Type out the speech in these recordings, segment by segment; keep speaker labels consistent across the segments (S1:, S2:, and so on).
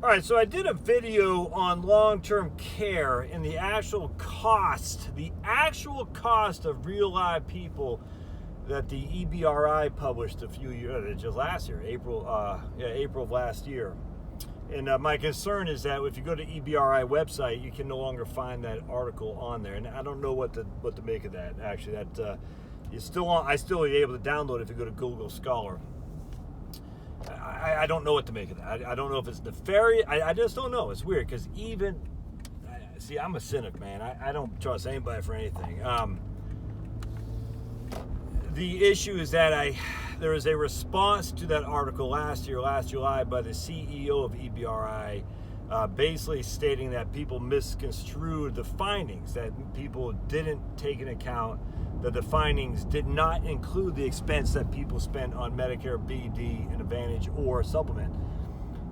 S1: All right, so I did a video on long-term care and the actual cost of real live people that the EBRI published a few years, just last year, April of last year. And my concern is that if you go to EBRI website, you can no longer find that article on there, and I don't know what to make of that. Actually, that I still be able to download it if you go to Google Scholar. I don't know what to make of that. I don't know if it's nefarious. I just don't know. It's weird because see, I'm a cynic, man. I don't trust anybody for anything. The issue is that there was a response to that article last July, by the CEO of EBRI, basically stating that people misconstrued the findings, that people didn't take into account that the findings did not include the expense that people spent on Medicare B, D, and Advantage or supplement.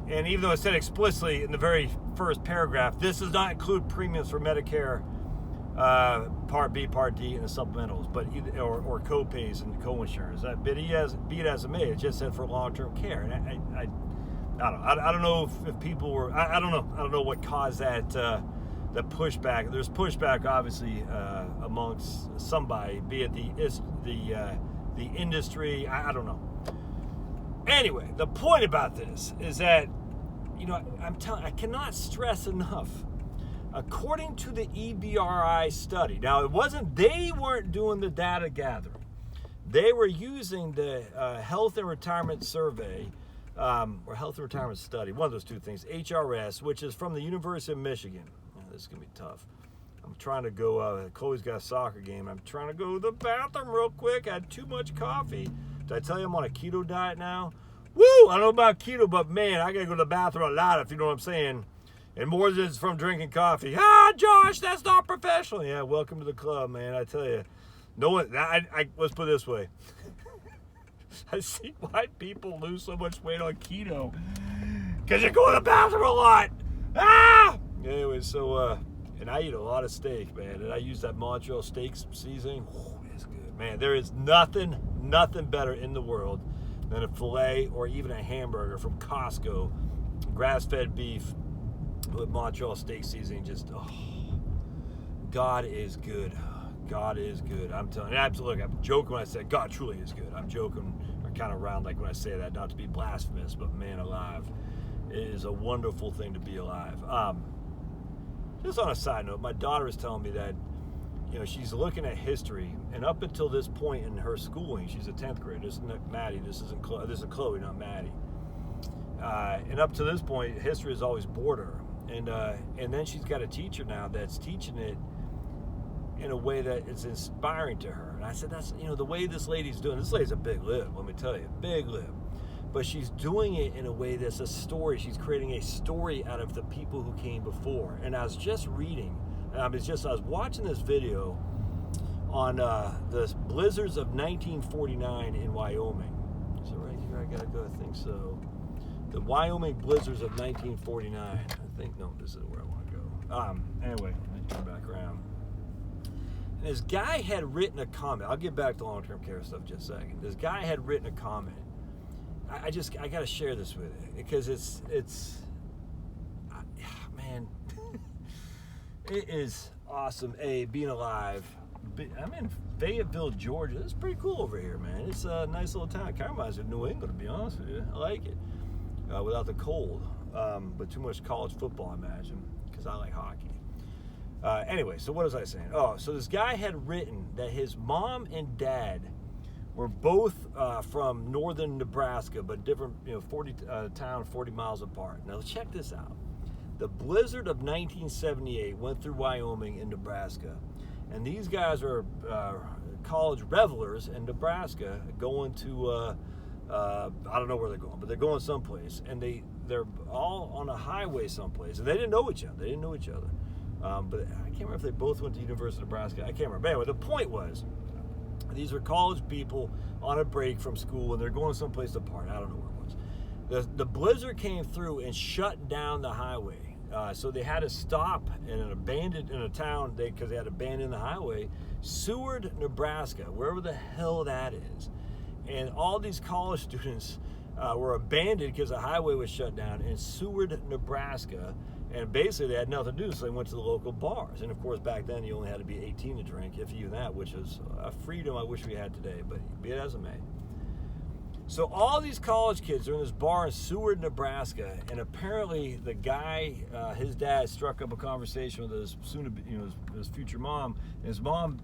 S1: And even though it said explicitly in the very first paragraph, this does not include premiums for Medicare Part B, Part D, and the supplementals, but or co-pays and co-insurance. But be it as it may, it just said for long-term care. And I don't know. I don't know if people were. I don't know. I don't know what caused that. The pushback. There's pushback, obviously, amongst somebody, be it the industry. I don't know. Anyway, the point about this is that, I cannot stress enough. According to the EBRI study, now they weren't doing the data gathering. They were using the Health and Retirement Survey, or Health and Retirement Study, one of those two things, HRS, which is from the University of Michigan. This is going to be tough. I'm trying to go, Chloe's got a soccer game. I'm trying to go to the bathroom real quick. I had too much coffee. Did I tell you I'm on a keto diet now? Woo! I don't know about keto, but man, I got to go to the bathroom a lot, if you know what I'm saying. And more than it's from drinking coffee. Josh, that's not professional. Yeah, welcome to the club, man. I tell you. No one, let's put it this way. I see why people lose so much weight on keto. Because you go to the bathroom a lot. Anyway, so, and I eat a lot of steak, man. And I use that Montreal steak seasoning. Oh, it's good, man. There is nothing better in the world than a filet or even a hamburger from Costco. Grass-fed beef with Montreal steak seasoning. Just, God is good. God is good. I'm telling you. Absolutely. I'm joking when I say God truly is good. I'm joking or kind of round like when I say that, not to be blasphemous, but man alive, it is a wonderful thing to be alive. Just on a side note, my daughter is telling me that, she's looking at history, and up until this point in her schooling, she's a 10th grader. This isn't Maddie. This is Chloe, not Maddie. And up to this point, history has always bored her. And then she's got a teacher now that's teaching it in a way that is inspiring to her. And I said, that's, the way this lady's doing. This lady's a big lip, let me tell you, big lip. But she's doing it in a way that's a story. She's creating a story out of the people who came before. And I was just reading, and I was watching this video on the blizzards of 1949 in Wyoming. Is it right here? I gotta go. I think so. The Wyoming blizzards of 1949. I think, no, this is where I want to go. Anyway, let me turn back around. And this guy had written a comment. I'll get back to long-term care stuff in just a second. This guy had written a comment. I got to share this with you because it's man, it is awesome. Being alive. I'm in Fayetteville, Georgia. It's pretty cool over here, man. It's a nice little town. It kind of reminds me of New England, to be honest with you. I like it without the cold, but too much college football, I imagine, because I like hockey. Anyway, so what was I saying? So this guy had written that his mom and dad were both from northern Nebraska, but different, 40 miles apart. Now check this out. The blizzard of 1978 went through Wyoming and Nebraska, and these guys are college revelers in Nebraska going to, I don't know where they're going, but they're going someplace, and they're all on a highway someplace, and they didn't know each other. But I can't remember if they both went to University of Nebraska. I can't remember. But anyway, the point was, these were college people on a break from school, and they're going someplace apart. I don't know where it was. The blizzard came through and shut down the highway. So they had to stop in a town because they had abandoned the highway, Seward, Nebraska, wherever the hell that is. And all these college students were abandoned because the highway was shut down in Seward, Nebraska. And basically, they had nothing to do, so they went to the local bars. And of course, back then, you only had to be 18 to drink, if even that, which is a freedom I wish we had today, but be it as it may. So all these college kids are in this bar in Seward, Nebraska, and apparently the guy, his dad, struck up a conversation with his his future mom, and his mom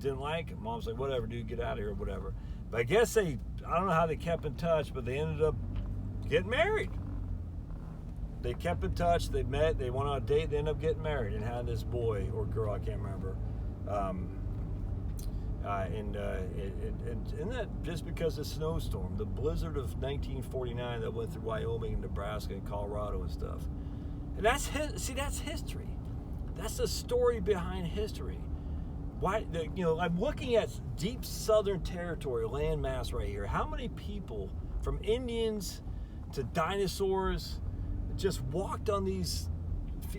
S1: didn't like it. Mom's like, "Whatever, dude, get out of here," whatever. But I guess I don't know how they kept in touch, but they ended up getting married. They kept in touch. They met. They went on a date. They ended up getting married and had this boy or girl, I can't remember. And that just because of the snowstorm, the blizzard of 1949 that went through Wyoming and Nebraska and Colorado and stuff. And that's history. That's the story behind history. Why, I'm looking at deep southern territory, landmass right here. How many people, from Indians to dinosaurs, just walked on these?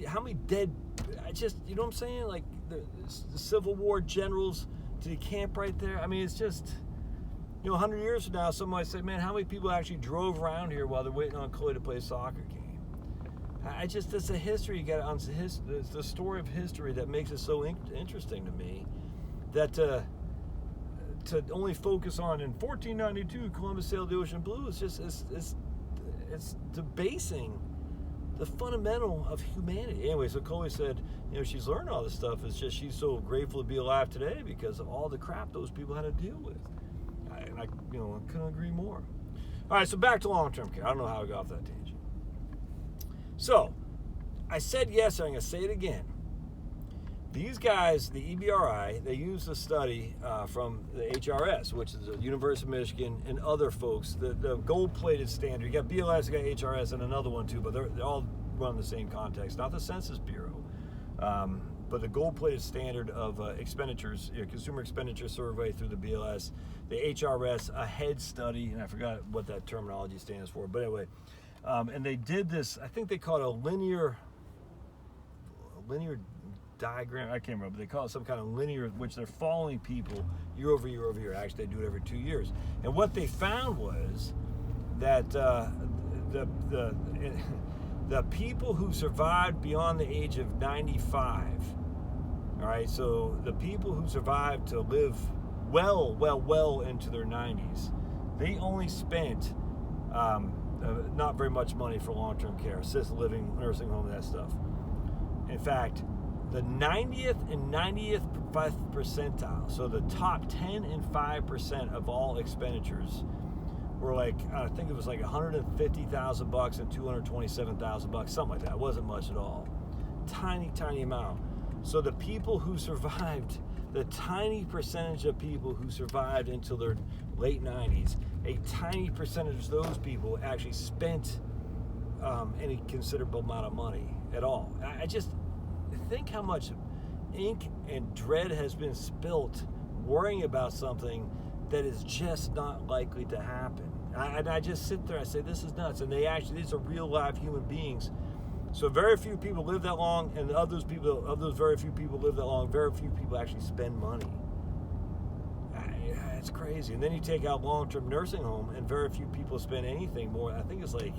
S1: How many dead? You know what I'm saying? Like the Civil War generals. Did he camp right there? I mean, it's just, 100 years from now, somebody say, man, how many people actually drove around here while they're waiting on Chloe to play a soccer game? It's a history you got. It's the story of history that makes it so interesting to me. That to only focus on in 1492 Columbus sailed the ocean blue. It's debasing the fundamental of humanity. Anyway, so Chloe said, she's learned all this stuff. It's just she's so grateful to be alive today because of all the crap those people had to deal with. I couldn't agree more. All right, so back to long-term care. I don't know how I got off that tangent. So, I said yes, and I'm going to say it again. These guys, the EBRI, they used a study from the HRS, which is the University of Michigan, and other folks, the gold-plated standard. You got BLS, you got HRS, and another one too, but they all run the same context. Not the Census Bureau, but the gold-plated standard of expenditures, consumer expenditure survey through the BLS, the HRS, a head study, and I forgot what that terminology stands for, but anyway, and they did this, I think they call it a linear diagram, I can't remember, they call it some kind of linear, which they're following people year over year over year. Actually, they do it every 2 years. And what they found was that the people who survived beyond the age of 95, all right, so the people who survived to live well into their 90s, they only spent not very much money for long-term care, assisted living, nursing home, that stuff. In fact, the 90th and 90th percentile, so the top 10 and 5% of all expenditures were like, I think it was like $150,000 and $227,000, something like that. It wasn't much at all. Tiny amount. So the people who survived, the tiny percentage of people who survived until their late 90s, a tiny percentage of those people actually spent any considerable amount of money at all. I just think how much ink and dread has been spilt worrying about something that is just not likely to happen. And I just sit there and I say, this is nuts. And these are real live human beings. So very few people live that long, and of those very few people live that long, very few people actually spend money. It's crazy. And then you take out long-term nursing home, and very few people spend anything more. I think it's like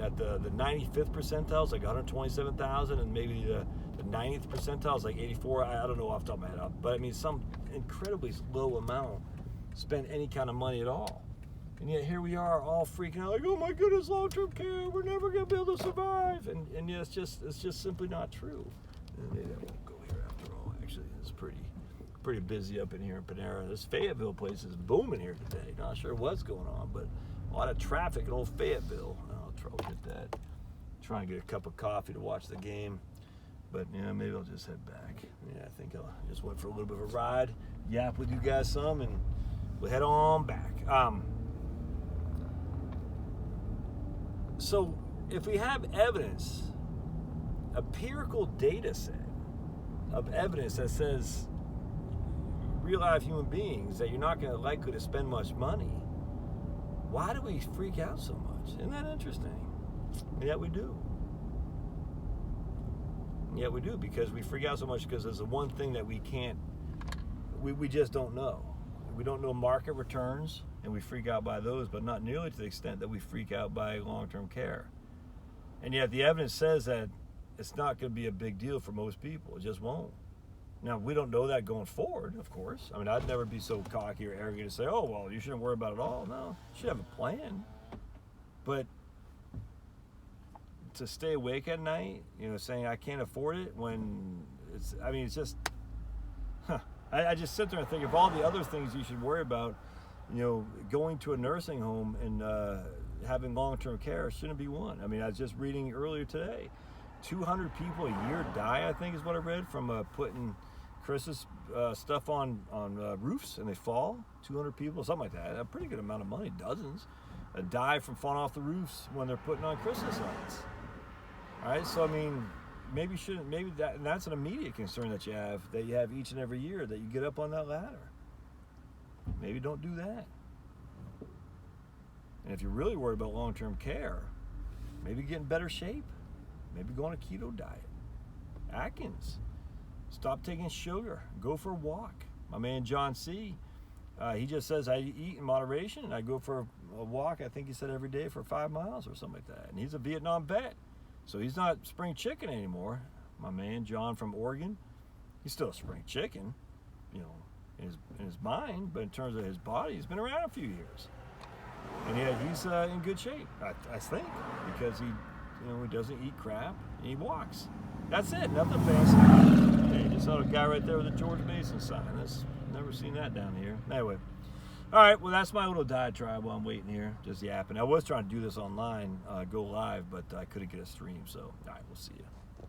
S1: at the 95th percentile is like 127,000, and maybe the 90th percentile is like 84. I don't know off the top of my head, but I mean some incredibly low amount spend any kind of money at all. And yet here we are all freaking out like, oh my goodness, long-term care, we're never going to be able to survive. And yet it's just simply not true. And maybe I won't go here after all. Actually, it's pretty busy up in here in Panera. This Fayetteville place is booming here today. Not sure what's going on, but a lot of traffic in old Fayetteville. I'll get that. Try and get a cup of coffee to watch the game. But maybe I'll just head back. I think I'll just went for a little bit of a ride, yap with you guys some, and we'll head on back. So if we have evidence, empirical data set of evidence that says real live human beings that you're not going to likely to spend much money, why do we freak out so much? Isn't that interesting? And yet we do. Yeah, we do, because we freak out so much because there's the one thing that we just don't know. We don't know market returns. and we freak out by those, but not nearly to the extent that we freak out by long-term care. And yet the evidence says that it's not going to be a big deal for most people. It just won't. Now, we don't know that going forward, of course. I mean, I'd never be so cocky or arrogant to say, oh, well, you shouldn't worry about it all. No, you should have a plan. But to stay awake at night, saying I can't afford it when it's just, I just sit there and think of all the other things you should worry about. Going to a nursing home and having long-term care shouldn't be one. I mean, I was just reading earlier today, 200 people a year die, I think is what I read, from putting Chris's stuff on roofs and they fall. 200 people, something like that. A pretty good amount of money, dozens, die from falling off the roofs when they're putting on Christmas lights. All right, so I mean, maybe that's an immediate concern that you have each and every year, that you get up on that ladder. Maybe don't do that. And if you're really worried about long-term care, maybe get in better shape. Maybe go on a keto diet. Atkins. Stop taking sugar. Go for a walk. My man John C., he just says I eat in moderation and I go for a walk, I think he said every day, for 5 miles or something like that. And he's a Vietnam vet. So he's not spring chicken anymore. My man John from Oregon, he's still a spring chicken, in his mind, but in terms of his body, he's been around a few years. And yeah, he's in good shape, I think, because he doesn't eat crap and he walks. That's it, nothing fancy. Hey, just saw a guy right there with a George Mason sign. Never seen that down here. Anyway, all right, well, that's my little diatribe while I'm waiting here, just yapping. I was trying to do this online, go live, but I couldn't get a stream, so all right, we'll see you.